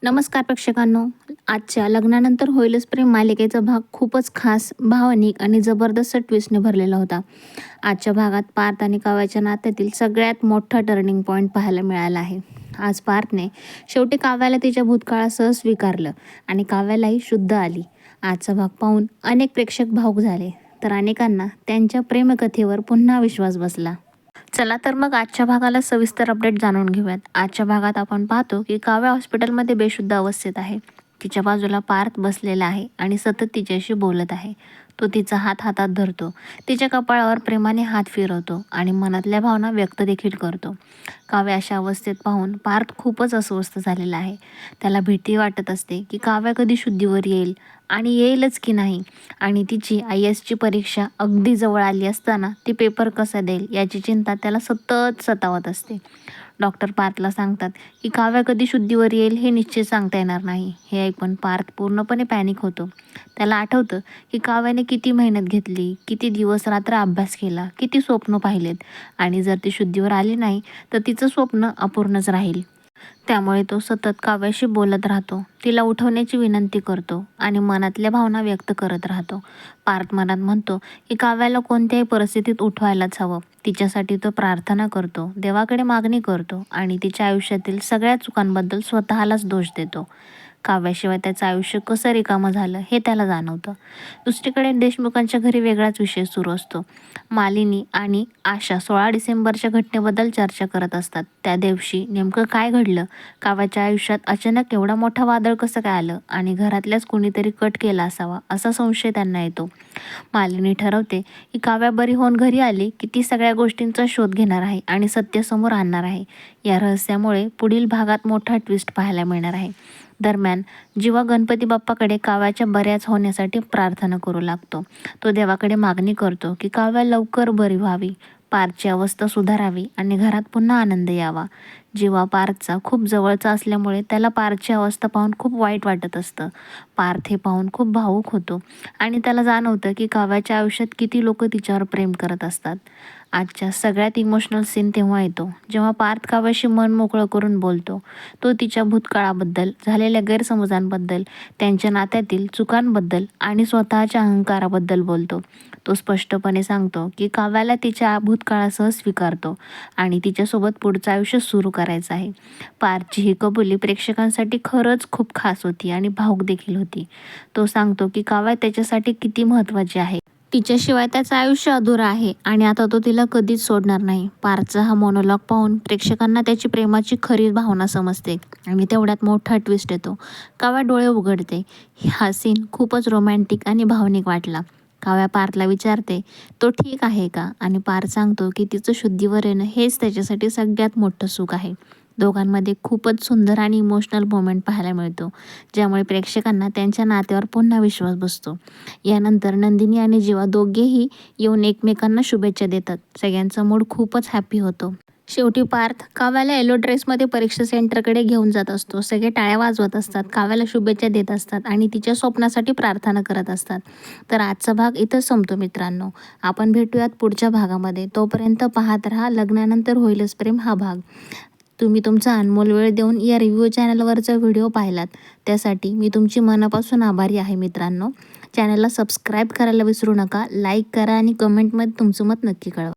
नमस्कार प्रेक्षकांनो. आजच्या लग्नानंतर होईलच प्रेम मालिकेचा भाग खूपच खास, भावनिक आणि जबरदस्त ट्विस्टने भरलेला होता. आजच्या भागात पार्थ आणि काव्याच्या नात्यातील सगळ्यात मोठा टर्निंग पॉईंट पाहायला मिळाला आहे. आज पार्थने शेवटी काव्याला तिच्या भूतकाळासह स्वीकारलं आणि काव्यालाही शुद्ध आली. आजचा भाग पाहून अनेक प्रेक्षक भावुक झाले, तर अनेकांना त्यांच्या प्रेमकथेवर पुन्हा विश्वास बसला. चला तर मग आजच्या भागाला सविस्तर अपडेट जाणून घेऊयात. आजच्या भागात आपण पाहतो की काव्या हॉस्पिटलमध्ये बेशुद्ध अवस्थेत आहे. तिच्या बाजूला पार्थ बसलेला आहे आणि सतत तिच्याशी बोलत आहे. तो तिचा हात हातात धरतो, तिच्या कपाळावर प्रेमाने हात फिरवतो आणि मनातल्या भावना व्यक्त देखील करतो. काव्या अशा अवस्थेत पाहून पार्थ खूपच अस्वस्थ झालेला आहे. त्याला भीती वाटत असते की काव्या कधी शुद्धीवर येईल आणि येईलच की नाही, आणि तिची IASची परीक्षा अगदी जवळ आली असताना ती पेपर कसा देईल याची चिंता त्याला सतत सतावत असते. डॉक्टर पार्थला सांगतात की काव्या कधी शुद्धीवर येईल हे निश्चित सांगता येणार नाही. हे ऐकून पार्थ पूर्णपणे पॅनिक होतो. त्याला आठवतं की काव्याने किती मेहनत घेतली, किती दिवस रात्र अभ्यास केला, किती स्वप्न पाहिलेत, आणि जर ती शुद्धीवर आली नाही तर तिचं स्वप्न अपूर्णच राहील. त्यामुळे तो सतत काव्याशी बोलत राहतो, तिला उठवण्याची विनंती करतो आणि मनातल्या भावना व्यक्त करत राहतो. पार्थ मनात म्हणतो की काव्याला कोणत्याही परिस्थितीत उठवायलाच हवं. तिच्यासाठी तो प्रार्थना करतो, देवाकडे मागणी करतो आणि तिच्या आयुष्यातील सगळ्या चुकांबद्दल स्वतःलाच दोष देतो. काव्याशिवाय त्याचं आयुष्य कसं रिकामं झालं हे त्याला जाणवतं. दुसरीकडे देशमुखांच्या घरी वेगळाच विषय सुरू असतो. मालिनी आणि आशा 16 डिसेंबरच्या घटनेबद्दल चर्चा करत असतात. त्या दिवशी नेमकं काय घडलं, काव्याच्या आयुष्यात अचानक एवढा मोठा वादळ कसं काय आलं आणि घरातल्याच कोणीतरी कट केला असावा असा संशय त्यांना येतो. मालिनी ठरवते की काव्या बरी होऊन घरी आली की ती सगळ्या गोष्टींचा शोध घेणार आहे आणि सत्य समोर आणणार आहे. या रहस्यामुळे पुढील भागात मोठा ट्विस्ट पाहायला मिळणार आहे. दरम्यान जीवा गणपती बाप्पाकडे काव्याच्या बऱ्याच होण्यासाठी प्रार्थना करू लागतो. तो देवाकडे मागणी करतो की काव्या लवकर बरी व्हावी, पार्थची अवस्था सुधारावी आणि घरात पुन्हा आनंद यावा. जीवा पार्थचा खूप जवळचा असल्यामुळे त्याला पार्थची अवस्था पाहून खूप वाईट वाटत असतं. पार्थ हे पाहून खूप भावूक होतो आणि त्याला जाणवतं की काव्याच्या आयुष्यात किती लोक तिच्यावर प्रेम करत असतात. आजच्या सगळ्यात इमोशनल सीन तेव्हा येतो जेव्हा पार्थ काव्याशी मन मोकळं करून बोलतो. तो तिच्या भूतकाळाबद्दल, झालेल्या गैरसमजांबद्दल, त्यांच्या नात्यातील चुकांबद्दल आणि स्वतःच्या अहंकाराबद्दल बोलतो. तो स्पष्टपणे सांगतो की काव्याला तिच्या भूतकाळासह स्वीकारतो आणि तिच्यासोबत पुढचं आयुष्य सुरू करायचं आहे. पार्थची ही कबुली प्रेक्षकांसाठी खरंच खूप खास होती आणि भावुक देखील होती. तो सांगतो की काव्या त्याच्यासाठी किती महत्त्वाची आहे, तिच्याशिवाय त्याचं आयुष्य अधुरं आहे आणि आता तो तिला कधीच सोडणार नाही. पार्थचा हा मोनोलॉग पाहून प्रेक्षकांना त्याची प्रेमाची खरी भावना समजते आणि तेवढ्यात मोठा ट्विस्ट येतो. काव्या डोळे उघडते. हा सीन खूपच रोमॅन्टिक आणि भावनिक वाटला. काव्या पार्थला विचारते तो ठीक आहे का, आणि पार्थ सांगतो की तिचं शुद्धीवर येणं हेच त्याच्यासाठी सगळ्यात मोठं सुख आहे. दोघांमध्ये खूपच सुंदर आणि इमोशनल मोमेंट पाहायला मिळतो, ज्यामुळे प्रेक्षकांना त्यांच्या नात्यावर पुन्हा विश्वास बसतो. यानंतर नंदिनी आणि जीवा दोघेही येऊन एकमेकांना शुभेच्छा देतात. सगळ्यांचा मूड खूपच हॅपी होतो. शेवटी पार्थ काव्याला येलो ड्रेसमध्ये परीक्षा सेंटरकडे घेऊन जात असतो. सगळे टाळ्या वाजवत असतात, काव्याला शुभेच्छा देत असतात आणि तिच्या स्वप्नासाठी प्रार्थना करत असतात. तर आजचा भाग इथं संपतो मित्रांनो. आपण भेटूयात पुढच्या भागामध्ये. तोपर्यंत पाहत राहा लग्नानंतर होईलच प्रेम हा भाग. तुम्ही तुमचा अनमोल वेळ देऊन या रिव्ह्यू चॅनलवरचा व्हिडिओ पाहिलात, त्यासाठी मी तुमची मनापासून आभारी आहे मित्रांनो. चॅनलला सबस्क्राईब करायला विसरू नका. लाईक करा आणि कमेंटमध्ये तुमचं मत नक्की कळवा.